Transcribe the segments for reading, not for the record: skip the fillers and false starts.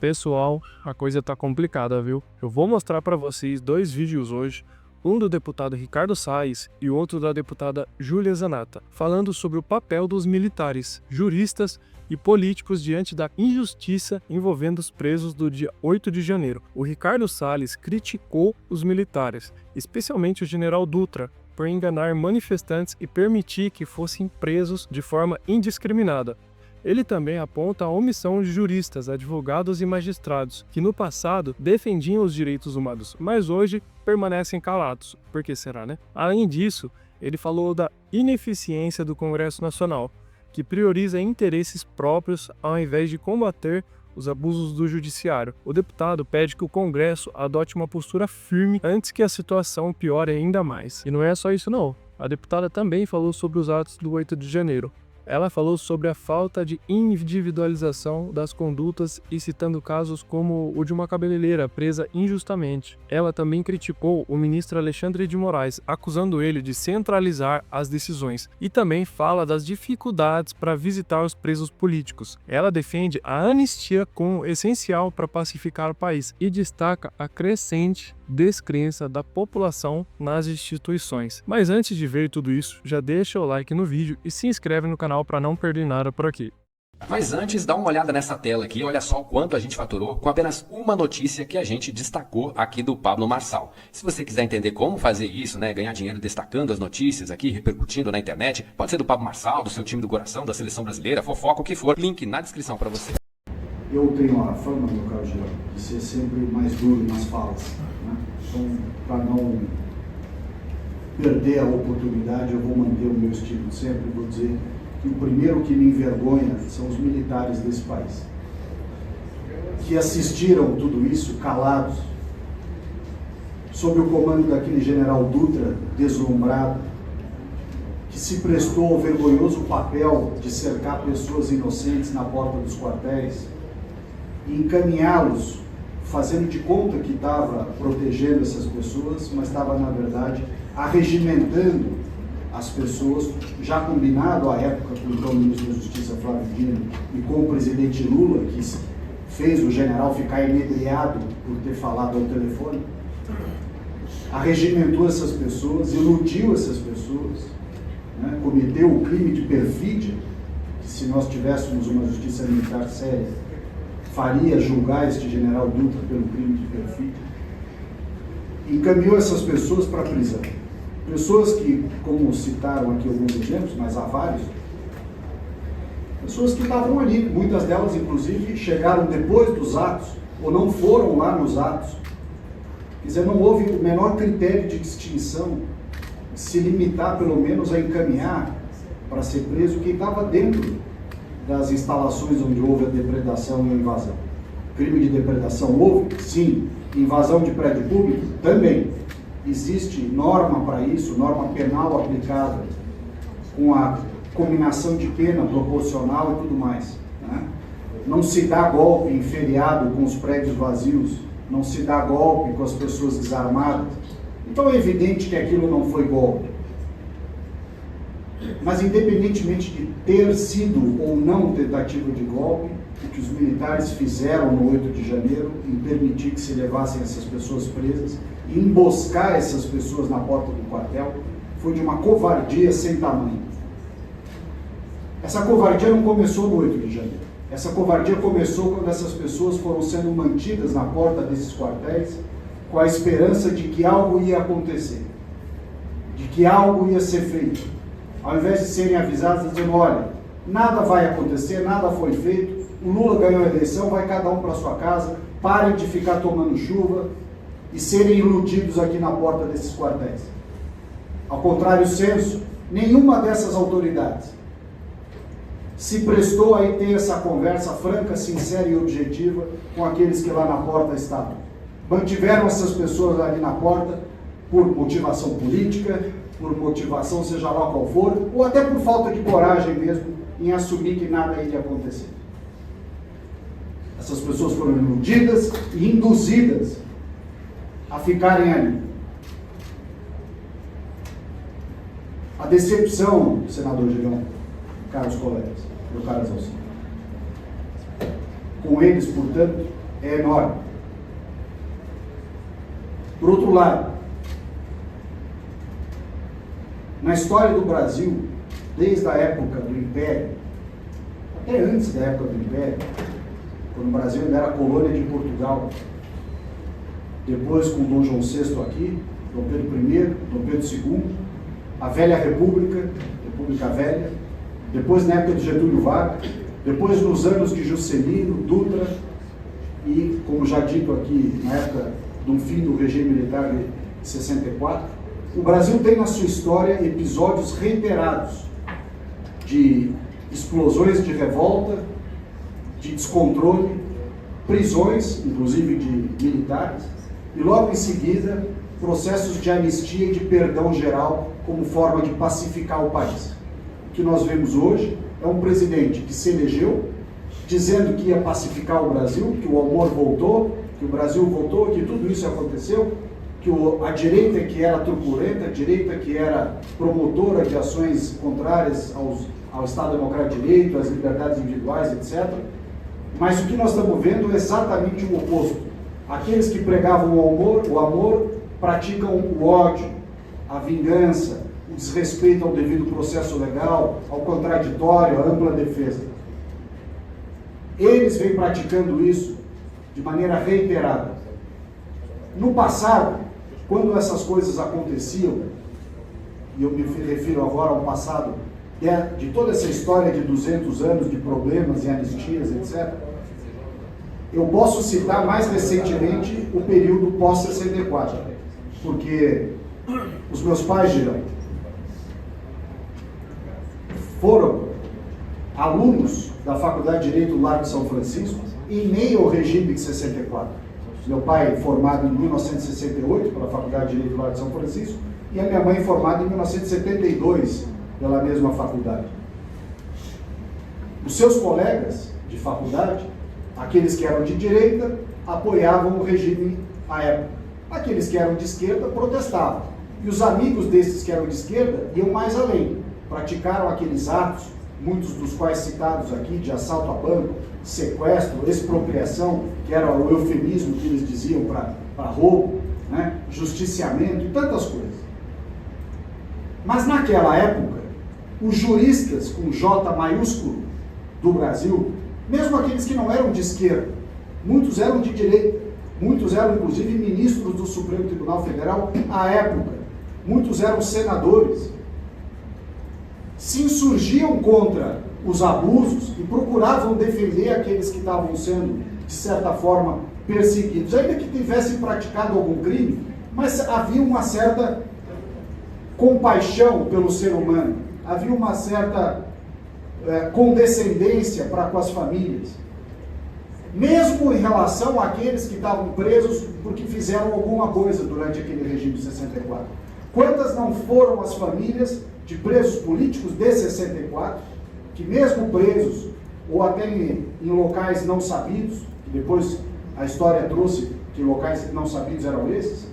Pessoal, a coisa tá complicada, viu? Eu vou mostrar para vocês dois vídeos hoje, um do deputado Ricardo Salles e o outro da deputada Júlia Zanatta, falando sobre o papel dos militares, juristas e políticos diante da injustiça envolvendo os presos do dia 8 de janeiro. O Ricardo Salles criticou os militares, especialmente o general Dutra, por enganar manifestantes e permitir que fossem presos de forma indiscriminada. Ele também aponta a omissão de juristas, advogados e magistrados, que no passado defendiam os direitos humanos, mas hoje permanecem calados. Por que será, né? Além disso, ele falou da ineficiência do Congresso Nacional, que prioriza interesses próprios ao invés de combater os abusos do judiciário. O deputado pede que o Congresso adote uma postura firme antes que a situação piore ainda mais. E não é só isso não. A deputada também falou sobre os atos do 8 de janeiro. Ela falou sobre a falta de individualização das condutas e citando casos como o de uma cabeleireira presa injustamente. Ela também criticou o ministro Alexandre de Moraes, acusando ele de centralizar as decisões, e também fala das dificuldades para visitar os presos políticos. Ela defende a anistia como essencial para pacificar o país e destaca a crescente descrença da população nas instituições. Mas antes de ver tudo isso, já deixa o like no vídeo e se inscreve no canal para não perder nada por aqui. Mas antes, dá uma olhada nessa tela aqui, olha só o quanto a gente faturou com apenas uma notícia que a gente destacou aqui do Pablo Marçal. Se você quiser entender como fazer isso, né, ganhar dinheiro destacando as notícias aqui, repercutindo na internet, pode ser do Pablo Marçal, do seu time do coração, da seleção brasileira, fofoca, o que for, link na descrição para você. Eu tenho a fama, meu caro Geraldo, de ser sempre mais duro nas falas, né? Então, para não perder a oportunidade, eu vou manter o meu estilo sempre, vou dizer que o primeiro que me envergonha são os militares desse país, que assistiram tudo isso calados, sob o comando daquele general Dutra, deslumbrado, que se prestou ao vergonhoso papel de cercar pessoas inocentes na porta dos quartéis e encaminhá-los, fazendo de conta que estava protegendo essas pessoas, mas estava, na verdade, arregimentando as pessoas, já combinado à época com o então ministro da Justiça, Flávio Dino, e com o presidente Lula, que fez o general ficar inebriado por ter falado ao telefone, arregimentou essas pessoas, iludiu essas pessoas, né? Cometeu o crime de perfídia, que se nós tivéssemos uma justiça militar séria, faria julgar este general Dutra pelo crime de perfídia, encaminhou essas pessoas para a prisão. Pessoas que, como citaram aqui alguns exemplos, mas há vários, pessoas que estavam ali, muitas delas inclusive chegaram depois dos atos, ou não foram lá nos atos. Quer dizer, não houve o menor critério de distinção, de se limitar pelo menos a encaminhar para ser preso quem estava dentro das instalações onde houve a depredação e a invasão. Crime de depredação houve? Sim. Invasão de prédio público? Também. Existe norma para isso, norma penal aplicada com a combinação de pena proporcional e tudo mais, né? Não se dá golpe em feriado com os prédios vazios, não se dá golpe com as pessoas desarmadas. Então é evidente que aquilo não foi golpe. Mas independentemente de ter sido ou não tentativa de golpe, o que os militares fizeram no 8 de janeiro em permitir que se levassem essas pessoas presas e emboscar essas pessoas na porta do quartel foi de uma covardia sem tamanho. Essa covardia não começou no 8 de janeiro. Essa covardia começou quando essas pessoas foram sendo mantidas na porta desses quartéis com a esperança de que algo ia acontecer, de que algo ia ser feito. Ao invés de serem avisados, dizendo, olha, nada vai acontecer, nada foi feito, o Lula ganhou a eleição, vai cada um para sua casa, parem de ficar tomando chuva e serem iludidos aqui na porta desses quartéis. Ao contrário senso, nenhuma dessas autoridades se prestou a ter essa conversa franca, sincera e objetiva com aqueles que lá na porta estavam. Mantiveram essas pessoas ali na porta por motivação política, por motivação seja lá qual for, ou até por falta de coragem mesmo em assumir que nada iria acontecer. Essas pessoas foram iludidas e induzidas a ficarem ali. A decepção, senador Girão, caros colegas, meu caro Alcino, com eles, portanto, é enorme. Por outro lado, na história do Brasil, desde a época do Império, até antes da época do Império, quando o Brasil ainda era colônia de Portugal, depois com Dom João VI aqui, Dom Pedro I, Dom Pedro II, a Velha República, República Velha, depois na época de Getúlio Vargas, depois nos anos de Juscelino, Dutra e, como já dito aqui, na época do fim do regime militar de 64, o Brasil tem na sua história episódios reiterados de explosões de revolta, de descontrole, prisões, inclusive de militares, e logo em seguida processos de anistia e de perdão geral como forma de pacificar o país. O que nós vemos hoje é um presidente que se elegeu dizendo que ia pacificar o Brasil, que o amor voltou, que o Brasil voltou, que tudo isso aconteceu, que a direita que era truculenta, a direita que era promotora de ações contrárias ao Estado Democrático de Direito, às liberdades individuais, etc. Mas o que nós estamos vendo é exatamente o oposto. Aqueles que pregavam o amor praticam o ódio, a vingança, o desrespeito ao devido processo legal, ao contraditório, à ampla defesa. Eles vêm praticando isso de maneira reiterada. No passado, quando essas coisas aconteciam, e eu me refiro agora ao passado de toda essa história de 200 anos de problemas e anistias, etc., eu posso citar mais recentemente o período pós-64, porque os meus pais, Girão, foram alunos da Faculdade de Direito do Largo de São Francisco em meio ao regime de 64. Meu pai formado em 1968 pela Faculdade de Direito do Largo de São Francisco e a minha mãe formada em 1972 pela mesma faculdade. Os seus colegas de faculdade, aqueles que eram de direita, apoiavam o regime à época. Aqueles que eram de esquerda protestavam. E os amigos desses que eram de esquerda iam mais além. Praticaram aqueles atos, muitos dos quais citados aqui, de assalto a banco, sequestro, expropriação, que era o eufemismo que eles diziam para roubo, né? Justiciamento e tantas coisas. Mas naquela época, os juristas com J maiúsculo do Brasil, mesmo aqueles que não eram de esquerda, muitos eram de direita, muitos eram inclusive ministros do Supremo Tribunal Federal à época, muitos eram senadores, se insurgiam contra os abusos e procuravam defender aqueles que estavam sendo, de certa forma, perseguidos, ainda que tivessem praticado algum crime, mas havia uma certa compaixão pelo ser humano, havia uma certa condescendência para com as famílias, mesmo em relação àqueles que estavam presos porque fizeram alguma coisa durante aquele regime de 64. Quantas não foram as famílias de presos políticos de 64, que mesmo presos, ou até em locais não sabidos, que depois a história trouxe que locais não sabidos eram esses,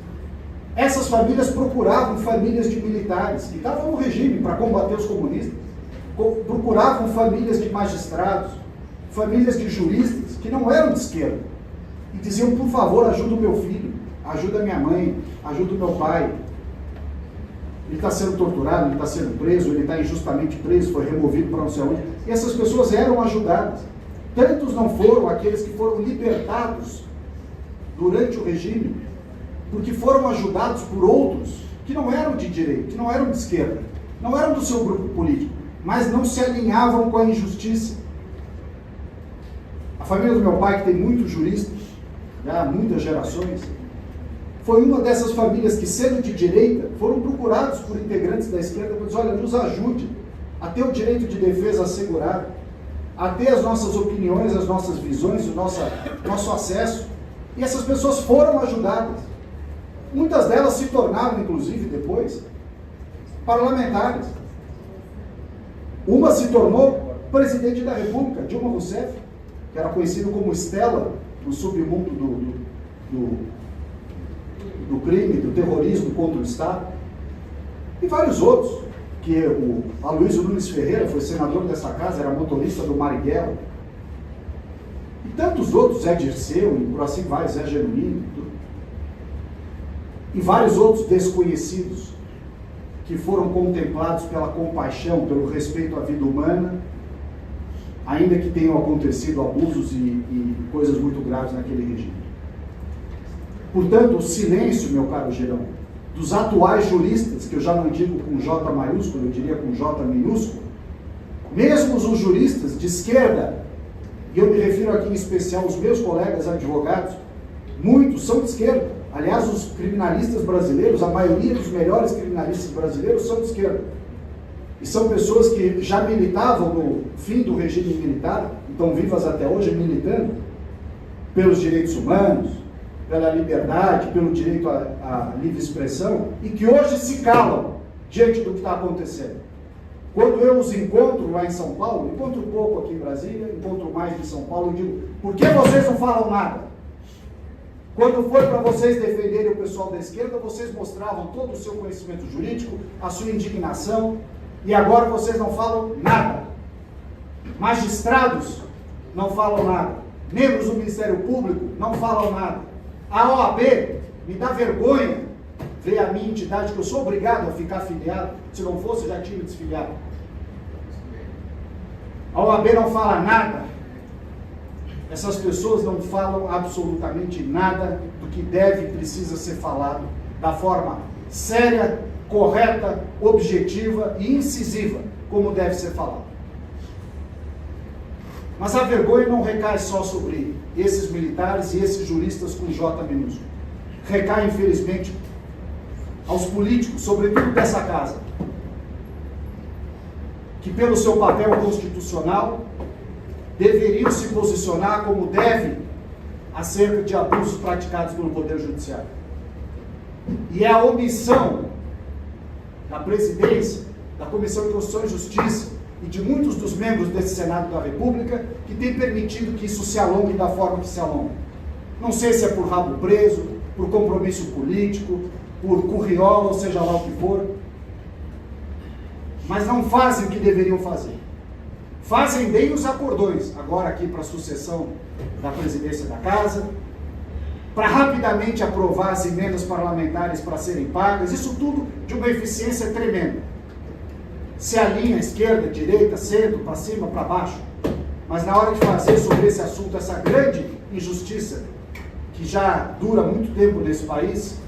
essas famílias procuravam famílias de militares, que estavam no regime para combater os comunistas, procuravam famílias de magistrados, famílias de juristas, que não eram de esquerda, e diziam, por favor, ajuda o meu filho, ajuda a minha mãe, ajuda o meu pai. Ele está sendo torturado, ele está sendo preso, ele está injustamente preso, foi removido para não sei onde. E essas pessoas eram ajudadas. Tantos não foram aqueles que foram libertados durante o regime, porque foram ajudados por outros que não eram de direita, que não eram de esquerda, não eram do seu grupo político, mas não se alinhavam com a injustiça. A família do meu pai, que tem muitos juristas, já há muitas gerações, foi uma dessas famílias que, sendo de direita, foram procurados por integrantes da esquerda para dizer, olha, nos ajude a ter o direito de defesa assegurado, a ter as nossas opiniões, as nossas visões, o nosso acesso. E essas pessoas foram ajudadas. Muitas delas se tornaram, inclusive, depois, parlamentares. Uma se tornou presidente da República, Dilma Rousseff, que era conhecido como Estela, no submundo do crime, do terrorismo contra o Estado, e vários outros, que o Aloysio Nunes Ferreira foi senador dessa casa, era motorista do Marighella. E tantos outros, Zé Dirceu, e por assim vai, Zé Genuíno, e vários outros desconhecidos que foram contemplados pela compaixão, pelo respeito à vida humana, ainda que tenham acontecido abusos e coisas muito graves naquele regime. Portanto, o silêncio, meu caro Gerão, dos atuais juristas, que eu já não digo com J maiúsculo, eu diria com J minúsculo, mesmo os juristas de esquerda, e eu me refiro aqui em especial aos meus colegas advogados, muitos são de esquerda. Aliás, os criminalistas brasileiros, a maioria dos melhores criminalistas brasileiros são de esquerda. E são pessoas que já militavam no fim do regime militar, estão vivas até hoje militando pelos direitos humanos, pela liberdade, pelo direito à livre expressão, e que hoje se calam diante do que está acontecendo. Quando eu os encontro lá em São Paulo, encontro pouco aqui em Brasília, encontro mais em São Paulo, eu digo, por que vocês não falam nada? Quando foi para vocês defenderem o pessoal da esquerda, vocês mostravam todo o seu conhecimento jurídico, a sua indignação, e agora vocês não falam nada. Magistrados não falam nada. Membros do Ministério Público não falam nada. A OAB, me dá vergonha ver a minha entidade, que eu sou obrigado a ficar filiado, se não fosse eu já tinha me desfiliado. A OAB não fala nada. Essas pessoas não falam absolutamente nada do que deve e precisa ser falado da forma séria, correta, objetiva e incisiva, como deve ser falado. Mas a vergonha não recai só sobre esses militares e esses juristas com J minúsculo. Recai, infelizmente, aos políticos, sobretudo dessa casa, que pelo seu papel constitucional deveriam se posicionar como devem acerca de abusos praticados pelo Poder Judiciário. E é a omissão da presidência, da Comissão de Constituição e Justiça e de muitos dos membros desse Senado da República que tem permitido que isso se alongue da forma que se alonga. Não sei se é por rabo preso, por compromisso político, por curriola, ou seja lá o que for, mas não fazem o que deveriam fazer. Fazem bem os acordões, agora aqui para a sucessão da presidência da Casa, para rapidamente aprovar as emendas parlamentares para serem pagas, isso tudo de uma eficiência tremenda. Se alinha esquerda, direita, centro, para cima, para baixo, mas na hora de fazer sobre esse assunto, essa grande injustiça, que já dura muito tempo nesse país,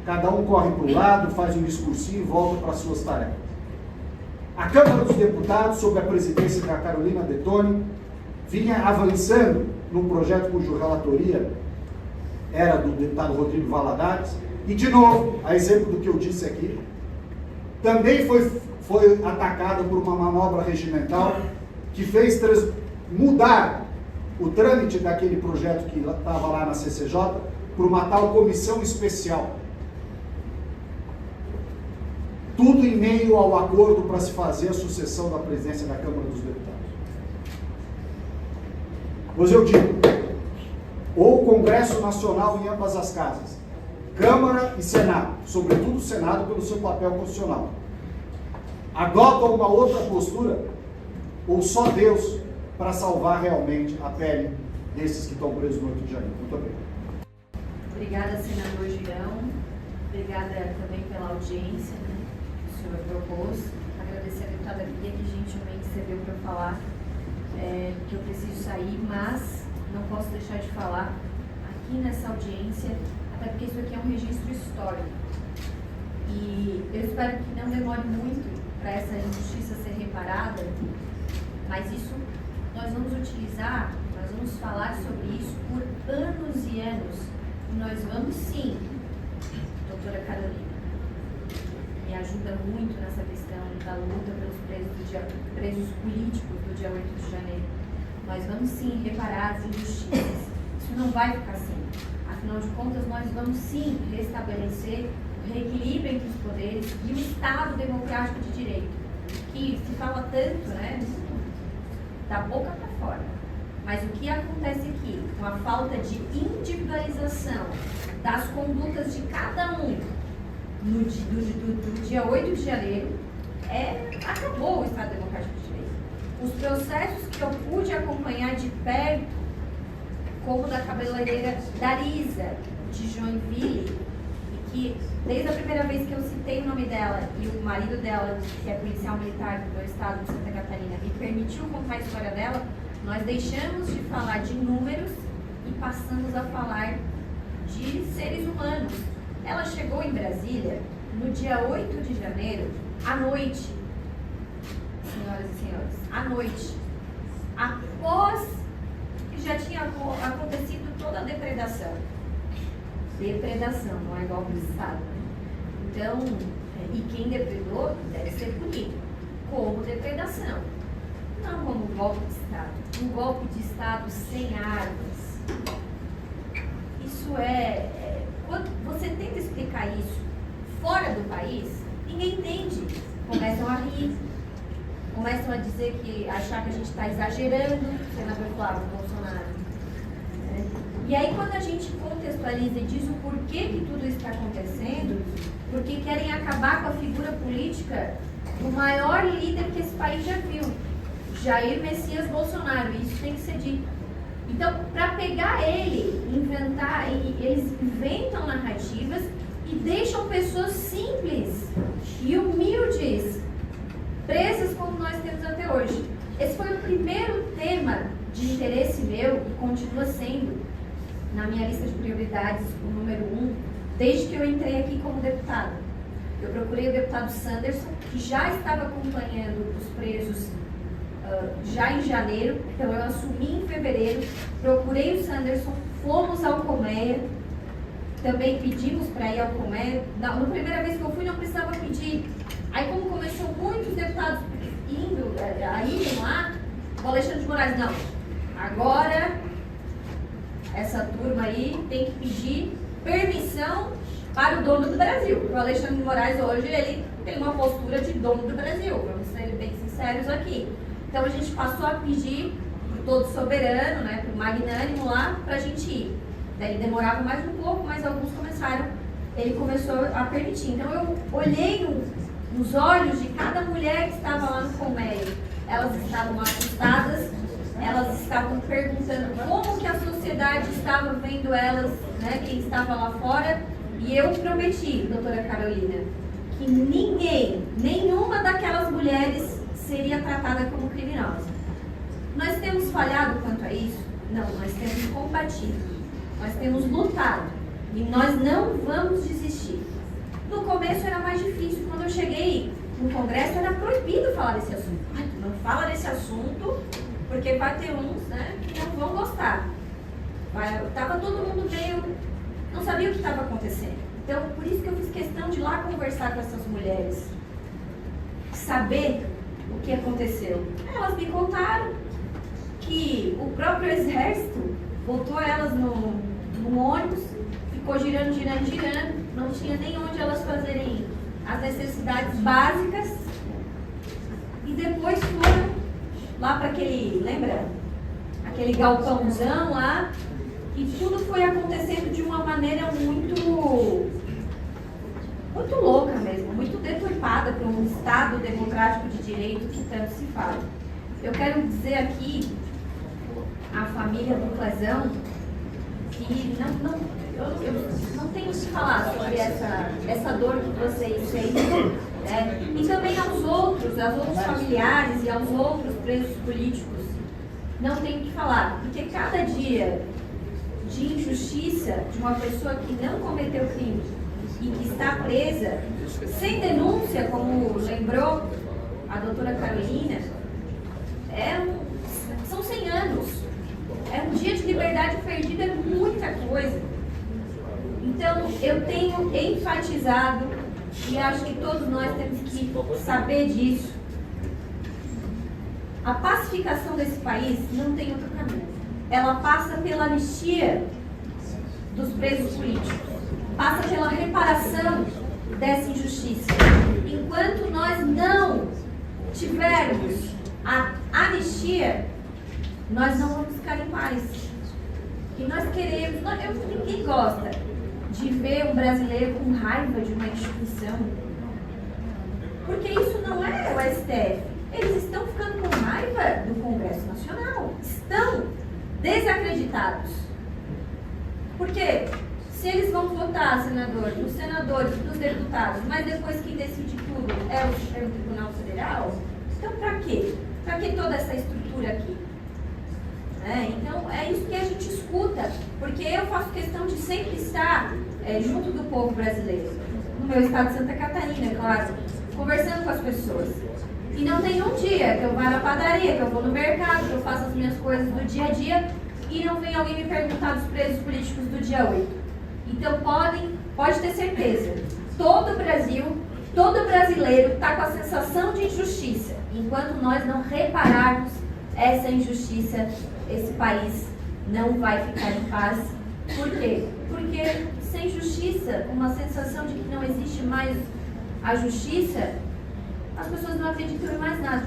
cada um corre para o lado, faz um discursinho e volta para as suas tarefas. A Câmara dos Deputados, sob a presidência da Carolina Detoni, vinha avançando num projeto cuja relatoria era do deputado Rodrigo Valadares, e de novo, a exemplo do que eu disse aqui, também foi atacada por uma manobra regimental que fez mudar o trâmite daquele projeto que estava lá na CCJ por uma tal comissão especial. Tudo em meio ao acordo para se fazer a sucessão da presidência da Câmara dos Deputados. Pois eu digo, ou o Congresso Nacional em ambas as casas, Câmara e Senado, sobretudo o Senado pelo seu papel constitucional, adotam uma outra postura, ou só Deus para salvar realmente a pele desses que estão presos no 8 de janeiro. Muito obrigado. Obrigada, senador Girão. Obrigada também pela audiência, né, que o senhor propôs. Agradecer a deputada Bia, que gentilmente cedeu para falar, que eu preciso sair, mas não posso deixar de falar aqui nessa audiência, até porque isso aqui é um registro histórico. E eu espero que não demore muito para essa injustiça ser reparada, mas isso nós vamos utilizar, nós vamos falar sobre isso por anos e anos. E nós vamos sim, doutora Carolina, me ajuda muito nessa questão da luta pelos presos políticos do dia 8 de janeiro. Nós vamos sim reparar as injustiças. Isso não vai ficar assim. Afinal de contas, nós vamos sim restabelecer o reequilíbrio entre os poderes e o Estado democrático de direito, que se fala tanto, né, da boca para fora. Mas o que acontece aqui, com a falta de individualização das condutas de cada um do dia 8 de janeiro, acabou o Estado Democrático de Direito. Os processos que eu pude acompanhar de perto como da cabeleireira Darisa, de Joinville, e que desde a primeira vez que eu citei o nome dela e o marido dela, que é policial militar do meu estado de Santa Catarina, me permitiu contar a história dela, nós deixamos de falar de números e passamos a falar de seres humanos. Ela chegou em Brasília no dia 8 de janeiro, à noite, senhoras e senhores, à noite, após que já tinha acontecido toda a depredação. Depredação, não é golpe de Estado. Então, e quem depredou deve ser punido, como depredação, não como golpe de Estado. Um golpe de Estado sem armas. Isso quando você tenta explicar isso fora do país, ninguém entende. Começam a rir, começam a dizer achar que a gente está exagerando, o senador Flávio Bolsonaro. E aí quando a gente contextualiza e diz o porquê que tudo isso está acontecendo, porque querem acabar com a figura política do maior líder que esse país já viu, Jair Messias Bolsonaro, e isso tem que ser dito. Então, para pegar ele, eles inventam narrativas e deixam pessoas simples e humildes presas como nós temos até hoje. Esse foi o primeiro tema de interesse meu e continua sendo na minha lista de prioridades o número 1, desde que eu entrei aqui como deputada. Eu procurei o deputado Sanderson, que já estava acompanhando os presos já em janeiro, então eu assumi em fevereiro, procurei o Sanderson, fomos ao Colmeia, também pedimos para ir ao Colmeia. Na primeira vez que eu fui não precisava pedir. Aí como começou muitos deputados indo, lá, o Alexandre de Moraes, não, agora essa turma aí tem que pedir permissão para o dono do Brasil. O Alexandre de Moraes hoje, ele tem uma postura de dono do Brasil, vamos ser bem sinceros aqui. Então a gente passou a pedir para o todo soberano, né, para o magnânimo lá, para a gente ir. Daí ele demorava mais um pouco, mas alguns ele começou a permitir. Então eu olhei nos olhos de cada mulher que estava lá no Colmeia. Elas estavam assustadas, elas estavam perguntando como que a sociedade estava vendo elas, né, quem estava lá fora. E eu prometi, doutora Carolina, que nenhuma daquelas mulheres seria tratada como criminosa. Nós temos falhado quanto a isso? Não, nós temos combatido, nós temos lutado e nós não vamos desistir. No começo era mais difícil, quando eu cheguei no Congresso era proibido falar desse assunto. Não fala desse assunto porque vai ter uns, né, que não vão gostar. Estava todo mundo meio, não sabia o que estava acontecendo. Então, por isso que eu fiz questão de ir lá conversar com essas mulheres, saber o que aconteceu. Elas me contaram que o próprio exército botou elas no ônibus, ficou girando, não tinha nem onde elas fazerem as necessidades básicas, e depois foram lá para aquele galpãozão lá, e tudo foi acontecendo de uma maneira muito louca mesmo, muito deturpada para um Estado democrático de direito que tanto se fala. Eu quero dizer aqui à família do Clezão que eu não tenho o que falar sobre essa dor que vocês sentem, né? E também aos outros familiares e aos outros presos políticos, não tenho o que falar, porque cada dia de injustiça de uma pessoa que não cometeu crime e que está presa, sem denúncia, como lembrou a doutora Carolina, são 100 anos. É um dia de liberdade perdida, é muita coisa. Então, eu tenho enfatizado, e acho que todos nós temos que saber disso, a pacificação desse país não tem outro caminho. Ela passa pela anistia dos presos políticos, passa pela reparação dessa injustiça. Enquanto nós não tivermos a anistia, nós não vamos ficar em paz. E nós queremos, ninguém gosta de ver um brasileiro com raiva de uma instituição, porque isso não é o STF. Eles estão ficando com raiva do Congresso Nacional, estão desacreditados. Porque se eles vão votar, senador, nos senadores, nos deputados, mas depois quem decide tudo é o Supremo Tribunal Federal, então para quê? Para que toda essa estrutura aqui? Então é isso que a gente escuta, porque eu faço questão de sempre estar junto do povo brasileiro, no meu estado de Santa Catarina, claro, conversando com as pessoas. E não tem um dia que eu vá na padaria, que eu vou no mercado, que eu faço as minhas coisas do dia a dia e não vem alguém me perguntar dos presos políticos do dia 8. Então pode ter certeza, todo o Brasil, todo brasileiro está com a sensação de injustiça. Enquanto nós não repararmos essa injustiça, esse país não vai ficar em paz. Por quê? Porque sem justiça, uma sensação de que não existe mais a justiça, as pessoas não acreditam em mais nada.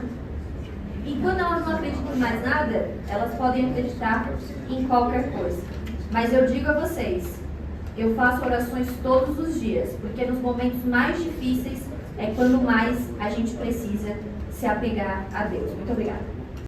E quando elas não acreditam em mais nada, elas podem acreditar em qualquer coisa. Mas eu digo a vocês, eu faço orações todos os dias, porque nos momentos mais difíceis é quando mais a gente precisa se apegar a Deus. Muito obrigada.